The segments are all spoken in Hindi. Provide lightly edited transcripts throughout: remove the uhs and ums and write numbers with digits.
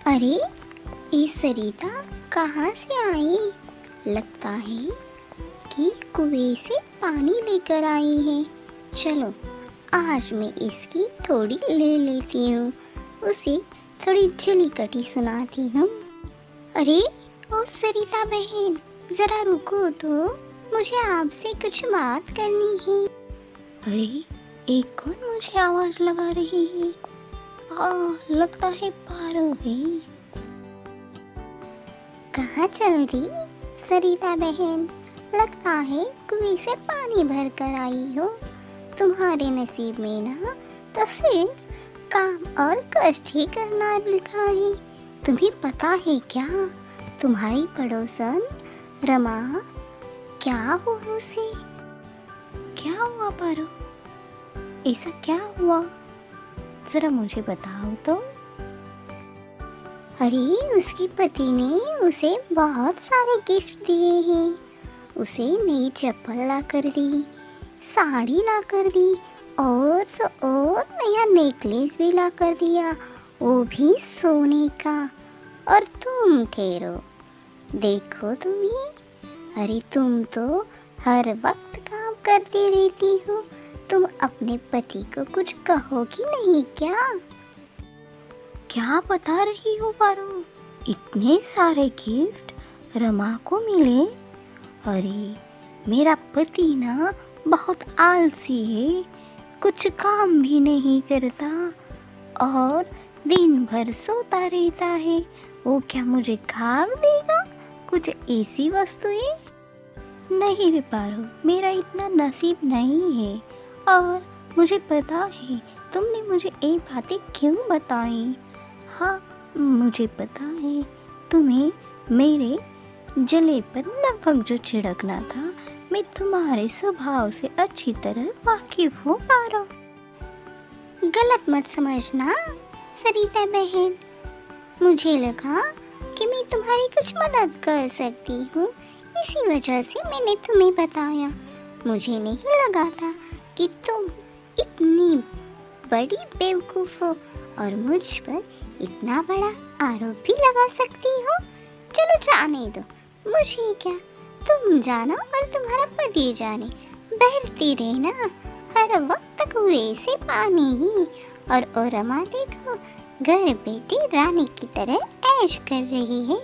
अरे ये सरिता कहाँ से आई? लगता है कि कुएं से पानी लेकर आई है। चलो आज मैं इसकी थोड़ी ले लेती हूँ, उसे थोड़ी जली कटी सुनाती हूँ। अरे ओ सरिता बहन, ज़रा रुको तो, मुझे आपसे कुछ बात करनी है। अरे एक कौन मुझे आवाज़ लगा रही है? लगता है पारो है। कहाँ चल रही सरिता बहन? लगता है कुएं से पानी भर कर आई हो। तुम्हारे नसीब में ना तो सिर्फ काम और कष्ट ही करना लिखा है। तुम्हें पता है क्या, तुम्हारी पड़ोसन रमा, क्या हुआ उसे? क्या हुआ पारो? ऐसा क्या हुआ, जरा मुझे बताओ तो। अरे उसके पति ने उसे बहुत सारे गिफ्ट दिए हैं। उसे नई चप्पल ला कर दी, साड़ी ला कर दी, और तो और नया नेकलेस भी ला कर दिया, वो भी सोने का। और तुम ठहरो, देखो तुम्हें, अरे तुम तो हर वक्त काम करती रहती हो। तुम अपने पति को कुछ कहोगी नहीं क्या? क्या बता रही हो पारो? इतने सारे गिफ्ट रमा को मिले? अरे मेरा पति ना बहुत आलसी है, कुछ काम भी नहीं करता और दिन भर सोता रहता है। वो क्या मुझे खाक देगा कुछ ऐसी वस्तुएं? नहीं रे पारो, मेरा इतना नसीब नहीं है। और मुझे पता है तुमने मुझे ये बातें क्यों बताई। हाँ, मुझे पता है तुम्हें मेरे जले पर नमक जो छिड़कना था, मैं तुम्हारे स्वभाव से अच्छी तरह वाकिफ हूँ पारो। गलत मत समझना सरिता बहन, मुझे लगा कि मैं तुम्हारी कुछ मदद कर सकती हूँ, इसी वजह से मैंने तुम्हें बताया। मुझे नहीं लगा था कि तुम इतनी बड़ी बेवकूफ़ हो और मुझ पर इतना बड़ा आरोप भी लगा सकती हो। चलो जाने दो, मुझे क्या, तुम जाना और तुम्हारा पति जाने, बहती रहना हर वक्त कुएं से पानी ही। और रमा देखो, घर बैठी रानी की तरह ऐश कर रही है।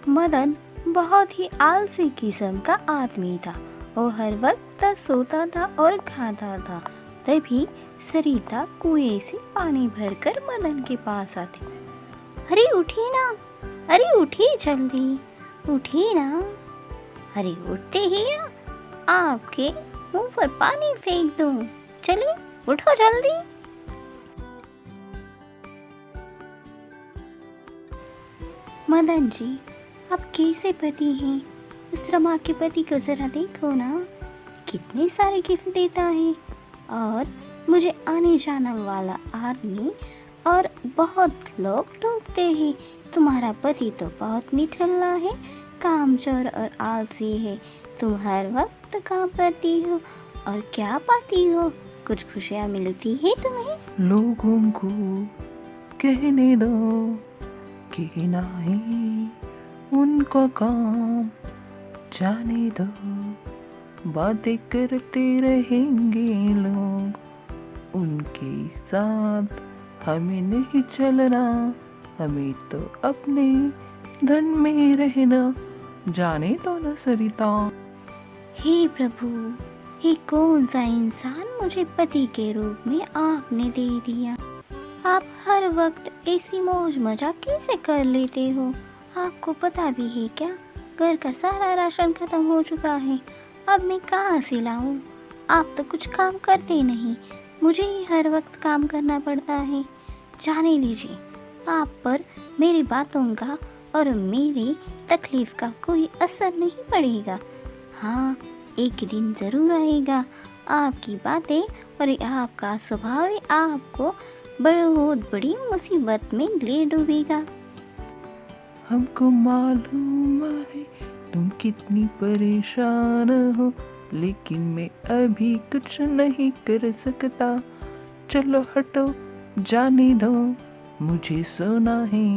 मदन बहुत ही आलसी किस्म का आदमी था। वो हर वक्त सोता था और खाता था। तभी सरिता कुएं से पानी भरकर मदन के पास आती। अरे उठिए ना, अरे उठिए जल्दी, उठिए ना। अरे उठते ही आपके मुंह पर पानी फेंक दूं। चलिए उठो जल्दी। मदन जी, आप कैसे पति हैं? उस रमा के पति को जरा देखो ना, कितने सारे गिफ्ट देता है और मुझे आने जाने वाला आदमी और बहुत लोग टोकते हैं। तुम्हारा पति तो बहुत निठल्ला है, कामचोर और आलसी है। तुम हर वक्त काम करती हो और क्या पाती हो? कुछ खुशियाँ मिलती है तुम्हें? लोगों को कहने दो कि नहीं उनका काम, जाने दो, बातें करते रहेंगे लोग, उनके साथ हमें नहीं चलना, हमें तो अपने धन में रहना, जाने दो ना सरिता। हे प्रभु, ये कौन सा इंसान मुझे पति के रूप में आपने दे दिया? आप हर वक्त ऐसी मौज मजा कैसे कर लेते हो? आपको पता भी है क्या, घर का सारा राशन खत्म हो चुका है, अब मैं कहाँ से लाऊं? आप तो कुछ काम करते नहीं, मुझे ही हर वक्त काम करना पड़ता है। जाने दीजिए, आप पर मेरी बातों का और मेरी तकलीफ़ का कोई असर नहीं पड़ेगा। हाँ, एक दिन ज़रूर आएगा, आपकी बातें और आपका स्वभाव आपको बहुत बड़ी मुसीबत में ले डूबेगा। हमको मालूम है तुम कितनी परेशान हो, लेकिन मैं अभी कुछ नहीं कर सकता। चलो हटो, जाने दो, मुझे सोना है,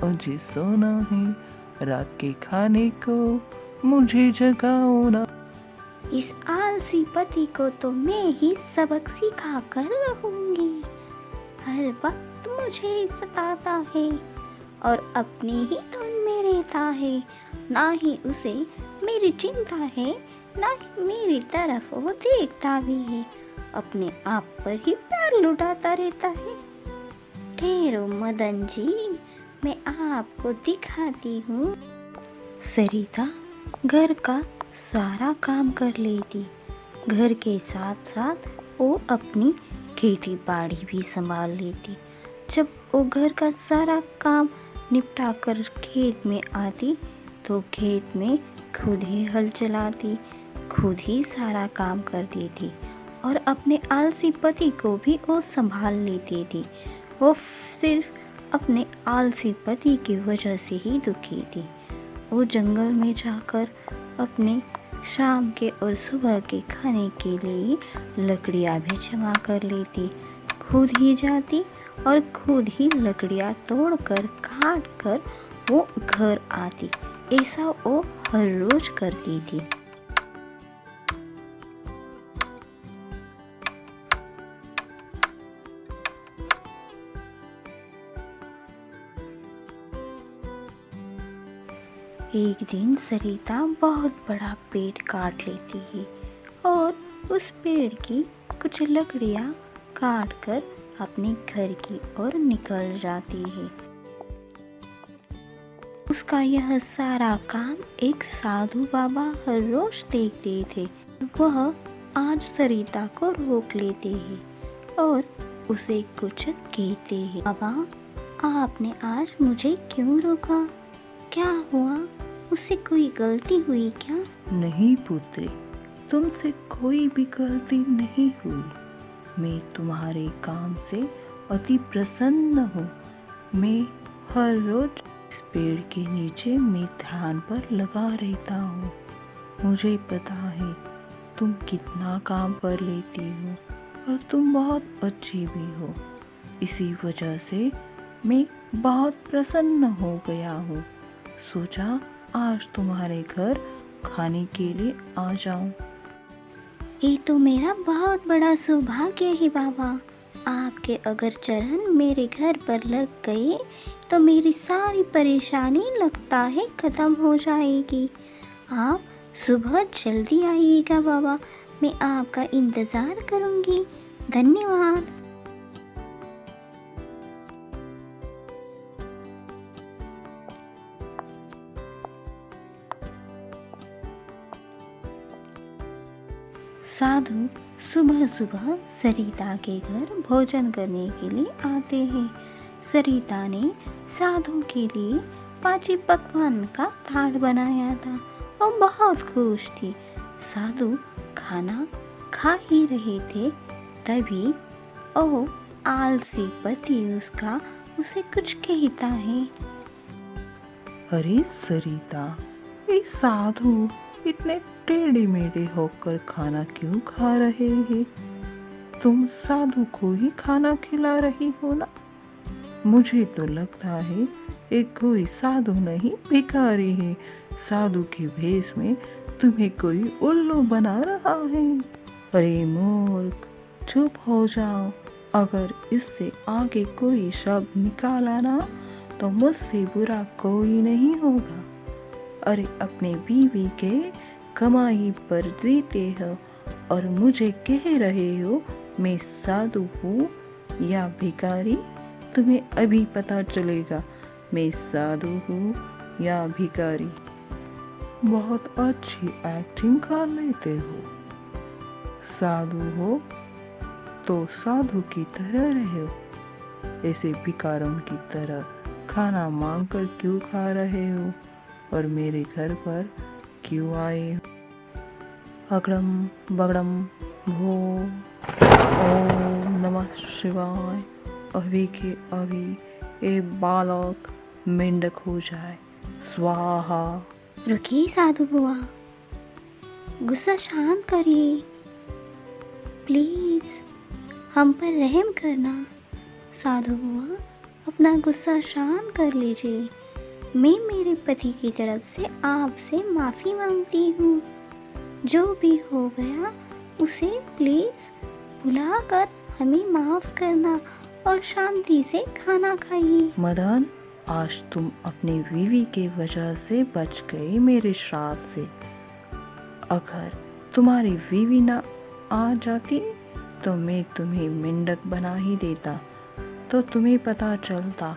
मुझे सोना है, रात के खाने को मुझे जगाओ ना। इस आलसी पति को तो मैं ही सबक सिखा कर रहूंगी। हर वक्त मुझे ही सताता है और अपनी ही धुन में रहता है। ना ही उसे मेरी चिंता है, ना ही मेरी तरफ वो देखता भी है। अपने आप पर ही प्यार लुटाता रहता है। ठहरो मदन जी, मैं आपको दिखाती हूँ। सरिता घर का सारा काम कर लेती। घर के साथ साथ वो अपनी खेती बाड़ी भी संभाल लेती। जब वो घर का सारा काम निपटा कर खेत में आती तो खेत में खुद ही हल चलाती, खुद ही सारा काम कर देती और अपने आलसी पति को भी वो संभाल लेती थी। वो सिर्फ अपने आलसी पति की वजह से ही दुखी थी। वो जंगल में जाकर अपने शाम के और सुबह के खाने के लिए लकड़ियाँ भी जमा कर लेती। खुद ही जाती और खुद ही लकड़ियाँ तोड़कर काट कर वो घर आती। ऐसा वो हर रोज करती थी। एक दिन सरिता बहुत बड़ा पेड़ काट लेती है और उस पेड़ की कुछ लकड़ियाँ काट कर अपने घर की ओर निकल जाती है। उसका यह सारा काम एक साधु बाबा हर रोज देखते थे। वह आज सरिता को रोक लेते हैं और उसे कुछ कहते हैं। बाबा, आपने आज मुझे क्यों रोका? क्या हुआ? उससे कोई गलती हुई क्या? नहीं पुत्री, तुमसे कोई भी गलती नहीं हुई। मैं तुम्हारे काम से अति प्रसन्न हूँ। मैं हर रोज इस पेड़ के नीचे मैं ध्यान पर लगा रहता हूँ। मुझे पता है तुम कितना काम कर लेती हो और तुम बहुत अच्छी भी हो। इसी वजह से मैं बहुत प्रसन्न हो गया हूँ। सोचा आज तुम्हारे घर खाने के लिए आ जाऊं। ये तो मेरा बहुत बड़ा सौभाग्य है बाबा। आपके अगर चरण मेरे घर पर लग गए तो मेरी सारी परेशानी लगता है खत्म हो जाएगी। आप सुबह जल्दी आइएगा बाबा, मैं आपका इंतज़ार करूँगी। धन्यवाद। साधु सुबह सुबह सरिता के घर भोजन करने के लिए आते हैं। सरिता ने साधु के लिए पांची पकवान का थाल बनाया था और बहुत खुश थी। साधु खाना खा ही रहे थे, तभी ओ आलसी पति उसका उसे कुछ कहता है। अरे सरिता, ये साधु इतने टेढ़े मेढ़े होकर खाना क्यों खा रहे हैं? तुम साधु को ही खाना खिला रही हो ना? मुझे तो लगता है एक कोई साधु नहीं भिखारी है। साधु के भेष में तुम्हें कोई उल्लू बना रहा है। अरे मूर्ख, चुप हो जाओ। अगर इससे आगे कोई शब्द निकाला ना तो मुझसे बुरा कोई नहीं होगा। अरे अपने बीवी के कमाई पर जीते हो और मुझे कह रहे हो मैं साधु हूँ या भिखारी? तुम्हें अभी पता चलेगा मैं साधु हूँ या भिखारी। बहुत अच्छी एक्टिंग कर लेते हो। साधु हो तो साधु की तरह रहो। ऐसे भिखारों की तरह खाना मांग कर क्यों खा रहे हो और मेरे घर पर क्यों आए हो? अगड़म बगड़म भो, ओम नमः शिवाय। अभी के अभी ये बालक मेंढक हो जाए, स्वाहा। रुकिए साधु बुआ, गुस्सा शांत करिए। प्लीज़ हम पर रहम करना। साधु बुआ, अपना गुस्सा शांत कर लीजिए। मैं मेरे पति की तरफ से आपसे माफ़ी मांगती हूँ। जो भी हो गया उसे प्लीज़ भुलाकर हमें माफ़ करना और शांति से खाना खाइए। मदन, आज तुम अपनी बीवी की वजह से बच गए मेरे श्राप से। अगर तुम्हारी बीवी ना आ जाती तो मैं तुम्हें मेंढक बना ही देता, तो तुम्हें पता चलता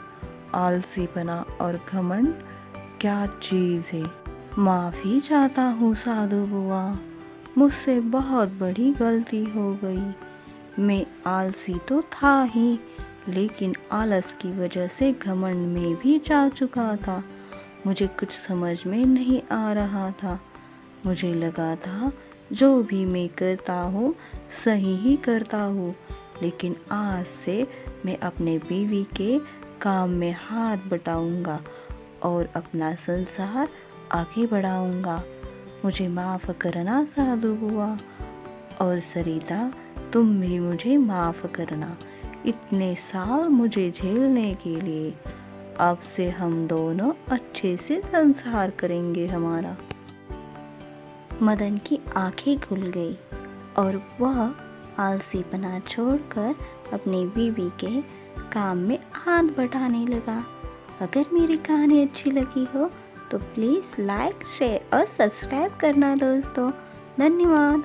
आलसीपना और घमंड क्या चीज़ है। माफ़ी चाहता हूँ साधु बुआ, मुझसे बहुत बड़ी गलती हो गई। मैं आलसी तो था ही, लेकिन आलस की वजह से घमंड में भी जा चुका था। मुझे कुछ समझ में नहीं आ रहा था। मुझे लगा था जो भी मैं करता हूँ सही ही करता हूँ, लेकिन आज से मैं अपने बीवी के काम में हाथ बटाऊंगा और अपना संसार आगे बढ़ाऊंगा। मुझे माफ़ करना साधु बुआ, और सरिता तुम भी मुझे माफ़ करना इतने साल मुझे झेलने के लिए। अब से हम दोनों अच्छे से संसार करेंगे हमारा। मदन की आंखें खुल गई और वह आलसीपना छोड़कर अपनी बीवी के काम में हाथ बटाने लगा। अगर मेरी कहानी अच्छी लगी हो तो प्लीज़ लाइक, शेयर और सब्सक्राइब करना दोस्तों। धन्यवाद।